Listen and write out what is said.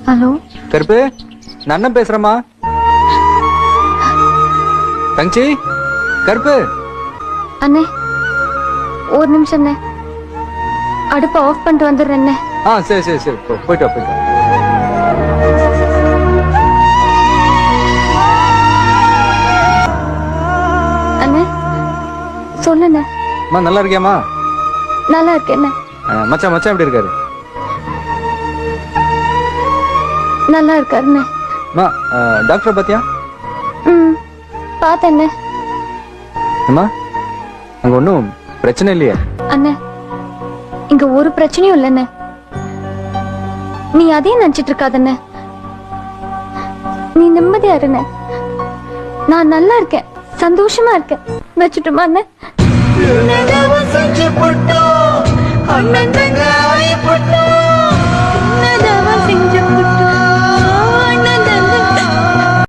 Hello கருப்பு, நான் அண்ணன் பேசுறேம்மா. தங்கச்சி, கருப்பு. அண்ணே ஒரு நிமிஷம் அண்ணே, அடுப்பை ஆஃப் பண்ணிட்டு வந்துடுறேன் அண்ணே. சரி சரி சரி, போயிட்டு வா, போயிட்டு வா. அண்ணே சொல்லுண்ணே. அம்மா நல்லா இருக்கியாம்மா? நல்லா இருக்கேண்ணே. மச்சான் மச்சான் எப்படி இருக்காரு? நல்லா இருக்காருண்ணே. அம்மா டாக்டரை பாத்தியா? ம் பார்த்தேண்ணே. அம்மா அங்க ஒன்றும் பிரச்சனை இல்லையா? அண்ணே இங்க ஒரு பிரச்சனையும் இல்லைண்ணே, நீ அதையும் நினைச்சிட்டு இருக்காதண்ணே. நீ நிம்மதியா இருண்ணே, நான் நல்லா இருக்கேன், சந்தோஷமா இருக்கேன். வச்சுட்டுமா அண்ணே? செஞ்சு போட்டோம் அண்ணன்